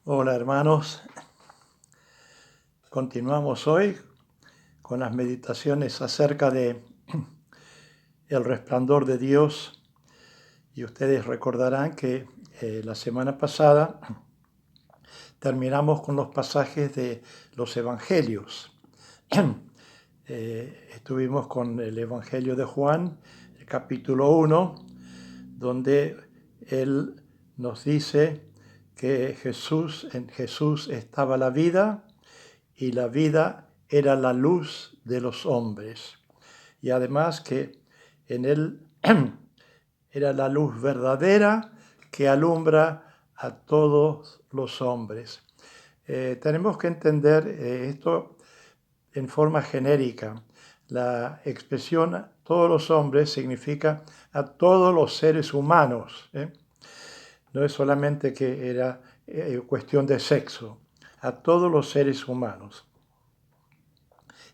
Hola hermanos, continuamos hoy con las meditaciones acerca de el resplandor de Dios y ustedes recordarán que la semana pasada terminamos con los pasajes de los evangelios. Estuvimos con el Evangelio de Juan, el capítulo 1, donde él nos dice que en Jesús estaba la vida y la vida era la luz de los hombres. Y además que en él era la luz verdadera que alumbra a todos los hombres. Tenemos que entender esto en forma genérica. La expresión todos los hombres significa a todos los seres humanos. No es solamente que era cuestión de sexo, a todos los seres humanos.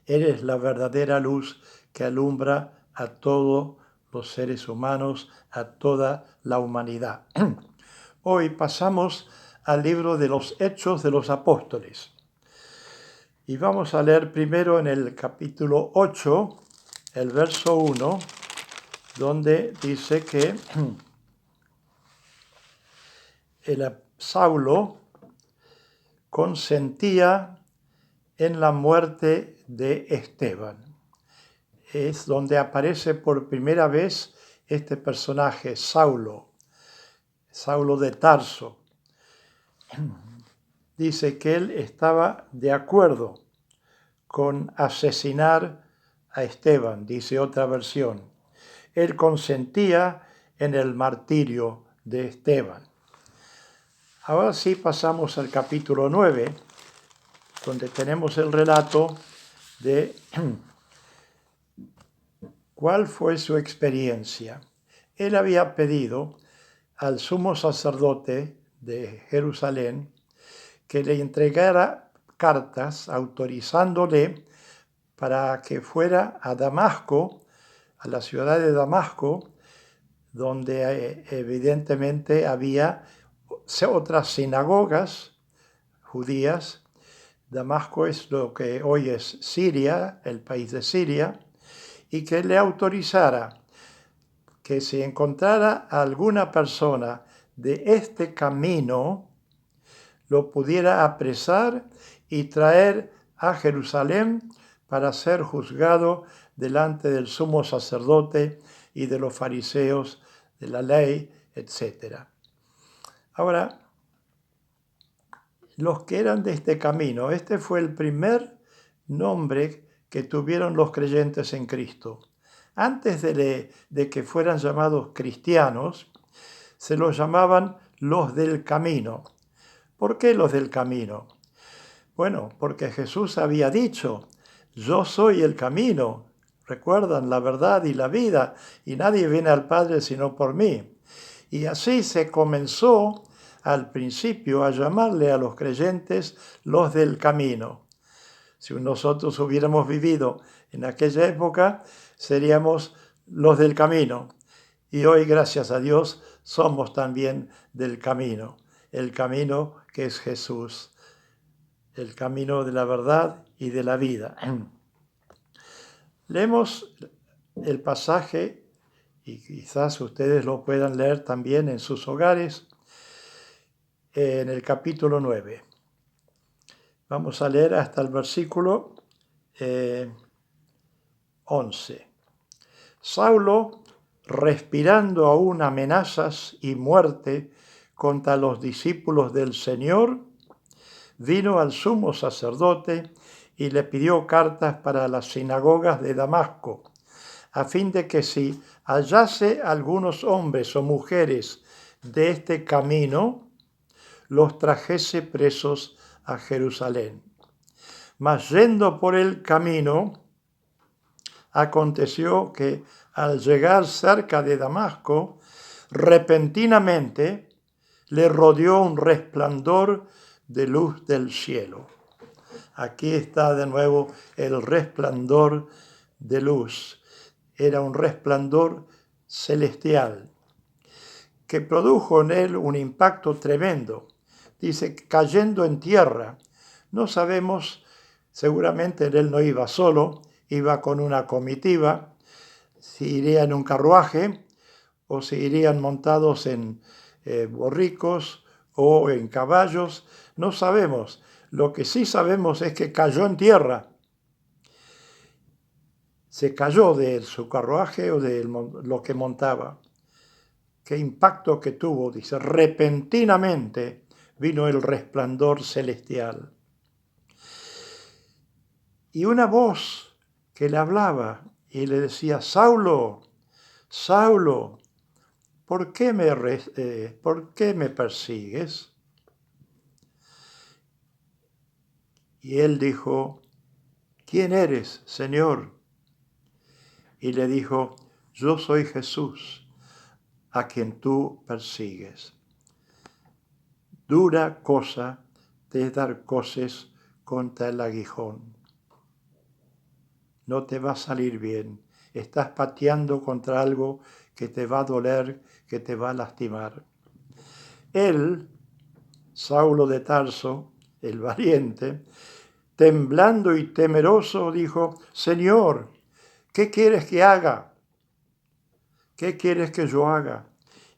Eres la verdadera luz que alumbra a todos los seres humanos, a toda la humanidad. Hoy pasamos al libro de los Hechos de los Apóstoles. Y vamos a leer primero en el capítulo 8, el verso 1, donde dice que Saulo consentía en la muerte de Esteban. Es donde aparece por primera vez este personaje, Saulo de Tarso. Dice que él estaba de acuerdo con asesinar a Esteban, dice otra versión. Él consentía en el martirio de Esteban. Ahora sí pasamos al capítulo 9, donde tenemos el relato de cuál fue su experiencia. Él había pedido al sumo sacerdote de Jerusalén que le entregara cartas autorizándole para que fuera a Damasco, a la ciudad de Damasco, donde evidentemente había otras sinagogas judías. Damasco es lo que hoy es Siria, el país de Siria, y que le autorizara que si encontrara a alguna persona de este camino, lo pudiera apresar y traer a Jerusalén para ser juzgado delante del sumo sacerdote y de los fariseos de la ley, etc. Ahora, los que eran de este camino, este fue el primer nombre que tuvieron los creyentes en Cristo. Antes de que fueran llamados cristianos, se los llamaban los del camino. ¿Por qué los del camino? Bueno, porque Jesús había dicho, yo soy el camino, recuerdan, la verdad y la vida, y nadie viene al Padre sino por mí. Y así se comenzó al principio a llamarle a los creyentes los del camino. Si nosotros hubiéramos vivido en aquella época, seríamos los del camino. Y hoy, gracias a Dios, somos también del camino, el camino que es Jesús, el camino de la verdad y de la vida. Leemos el pasaje, y quizás ustedes lo puedan leer también en sus hogares, en el capítulo 9. Vamos a leer hasta el versículo 11. Saulo, respirando aún amenazas y muerte contra los discípulos del Señor, vino al sumo sacerdote y le pidió cartas para las sinagogas de Damasco, a fin de que si hallase algunos hombres o mujeres de este camino, los trajese presos a Jerusalén. Mas yendo por el camino, aconteció que al llegar cerca de Damasco, repentinamente le rodeó un resplandor de luz del cielo. Aquí está de nuevo el resplandor de luz. Era un resplandor celestial que produjo en él un impacto tremendo. dice cayendo en tierra. No sabemos, seguramente él no iba solo, iba con una comitiva, si iría en un carruaje o si irían montados en borricos o en caballos, no sabemos. Lo que sí sabemos es que cayó en tierra. Se cayó de su carruaje o de lo que montaba. Qué impacto que tuvo, dice, repentinamente vino el resplandor celestial. Y una voz que le hablaba y le decía, Saulo, Saulo, ¿por qué me persigues? Y él dijo, ¿quién eres, Señor? Y le dijo, yo soy Jesús, a quien tú persigues. Dura cosa de dar coces contra el aguijón. No te va a salir bien. Estás pateando contra algo que te va a doler, que te va a lastimar. Él, Saulo de Tarso, el valiente, temblando y temeroso, dijo, Señor, ¿qué quieres que haga? ¿Qué quieres que yo haga?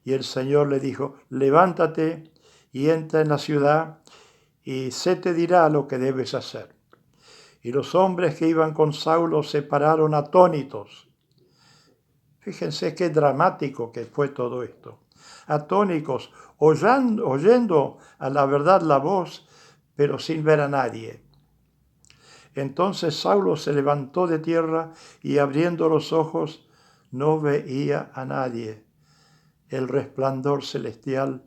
Y el Señor le dijo, levántate y entra en la ciudad y se te dirá lo que debes hacer. Y los hombres que iban con Saulo se pararon atónitos. Fíjense qué dramático que fue todo esto. Atónicos, oyendo a la verdad la voz, pero sin ver a nadie. Entonces Saulo se levantó de tierra y abriendo los ojos no veía a nadie. El resplandor celestial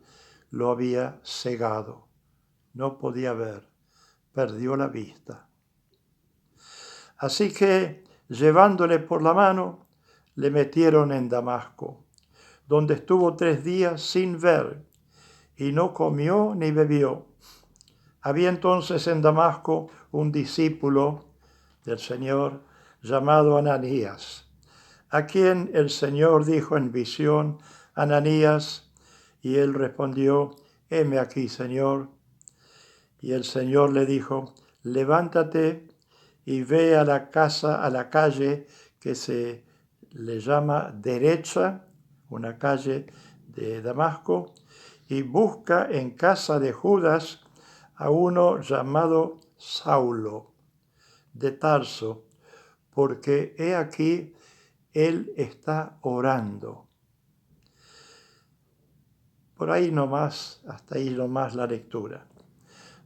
lo había cegado. No podía ver. Perdió la vista. Así que, llevándole por la mano, le metieron en Damasco, donde estuvo 3 días sin ver, y no comió ni bebió. Había entonces en Damasco un discípulo del Señor llamado Ananías, a quien el Señor dijo en visión, Ananías, y él respondió, heme aquí, Señor. Y el Señor le dijo, levántate y ve a la calle que se le llama Derecha, una calle de Damasco, y busca en casa de Judas a uno llamado Saulo de Tarso, porque he aquí, él está orando. Por ahí nomás, hasta ahí nomás la lectura.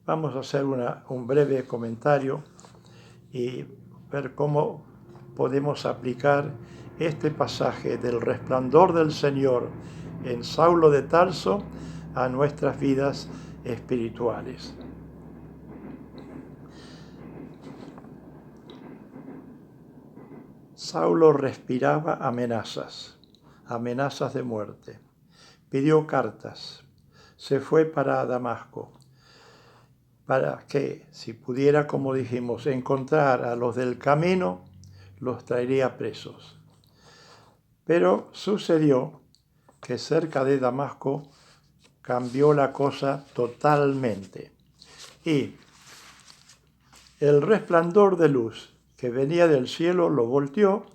Vamos a hacer un breve comentario y ver cómo podemos aplicar este pasaje del resplandor del Señor en Saulo de Tarso a nuestras vidas espirituales. Saulo respiraba amenazas de muerte. Pidió cartas. Se fue para Damasco para que, si pudiera, como dijimos, encontrar a los del camino, los traería presos. Pero sucedió que cerca de Damasco cambió la cosa totalmente. Y el resplandor de luz que venía del cielo lo volteó,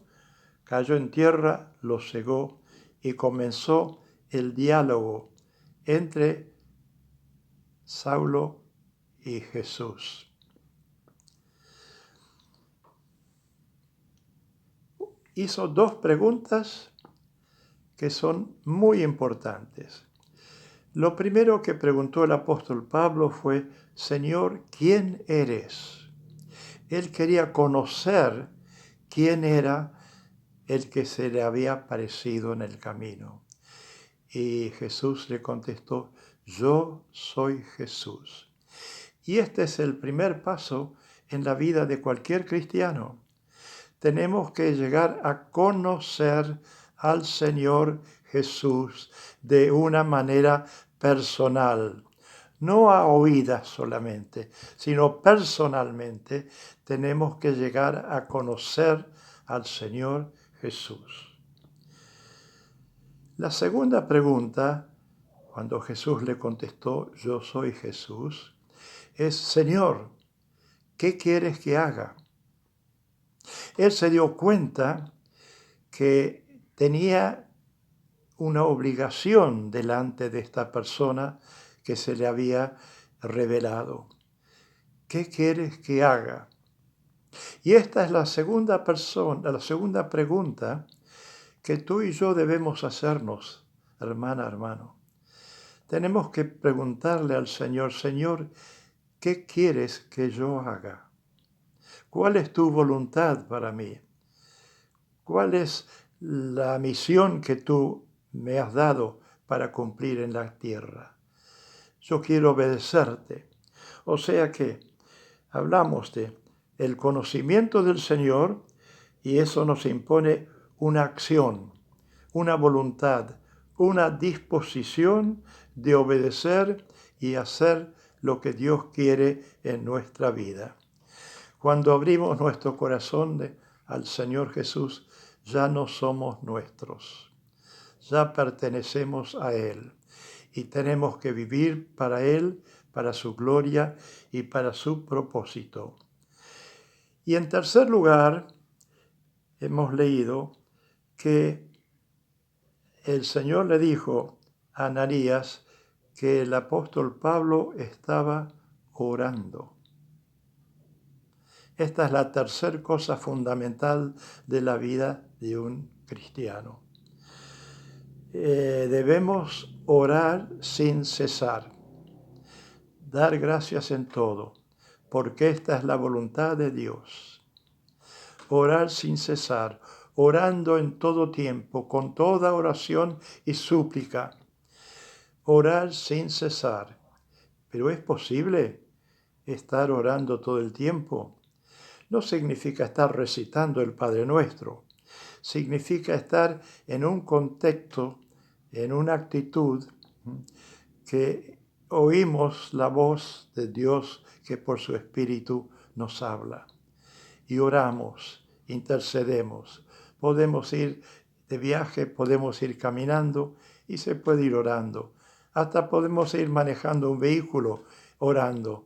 cayó en tierra, lo cegó y comenzó el diálogo entre Saulo y Jesús. Hizo 2 preguntas que son muy importantes. Lo primero que preguntó el apóstol Pablo fue, Señor, ¿quién eres? Él quería conocer quién era el que se le había aparecido en el camino. Y Jesús le contestó, yo soy Jesús. Y este es el primer paso en la vida de cualquier cristiano. Tenemos que llegar a conocer al Señor Jesús de una manera personal, no a oídas solamente, sino personalmente tenemos que llegar a conocer al Señor Jesús. La segunda pregunta cuando Jesús le contestó, yo soy Jesús, es Señor, ¿qué quieres que haga? Él se dio cuenta que tenía una obligación delante de esta persona que se le había revelado. ¿Qué quieres que haga? Y esta es la segunda pregunta que tú y yo debemos hacernos, hermana, hermano. Tenemos que preguntarle al Señor, Señor, ¿qué quieres que yo haga? ¿Cuál es tu voluntad para mí? ¿Cuál es la misión que tú me has dado para cumplir en la tierra? Yo quiero obedecerte. O sea que hablamos de el conocimiento del Señor y eso nos impone una acción, una voluntad, una disposición de obedecer y hacer lo que Dios quiere en nuestra vida. Cuando abrimos nuestro corazón al Señor Jesús, ya no somos nuestros, ya pertenecemos a Él y tenemos que vivir para Él, para su gloria y para su propósito. Y en tercer lugar, hemos leído que el Señor le dijo a Ananías que el apóstol Pablo estaba orando. Esta es la tercera cosa fundamental de la vida de un cristiano. Debemos orar sin cesar, dar gracias en todo, porque esta es la voluntad de Dios. Orar sin cesar, orando en todo tiempo, con toda oración y súplica. Orar sin cesar. ¿Pero es posible estar orando todo el tiempo? No significa estar recitando el Padre Nuestro. Significa estar en un contexto, en una actitud que oímos la voz de Dios que por su Espíritu nos habla. Y oramos, intercedemos. Podemos ir de viaje, podemos ir caminando y se puede ir orando. Hasta podemos ir manejando un vehículo orando.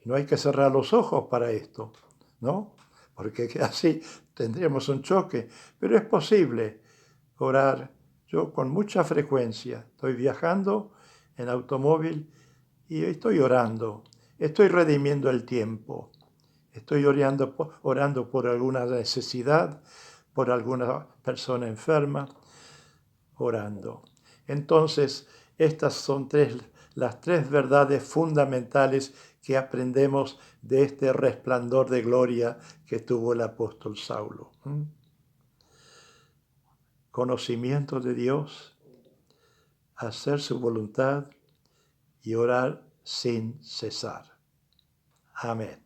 No hay que cerrar los ojos para esto, ¿no? Porque así tendríamos un choque. Pero es posible orar. Yo con mucha frecuencia estoy viajando en automóvil y estoy orando. Estoy redimiendo el tiempo. Estoy orando por alguna necesidad, por alguna persona enferma, orando. Entonces, estas son las tres verdades fundamentales que aprendemos de este resplandor de gloria que tuvo el apóstol Saulo. Conocimiento de Dios, hacer su voluntad y orar sin cesar. Amén.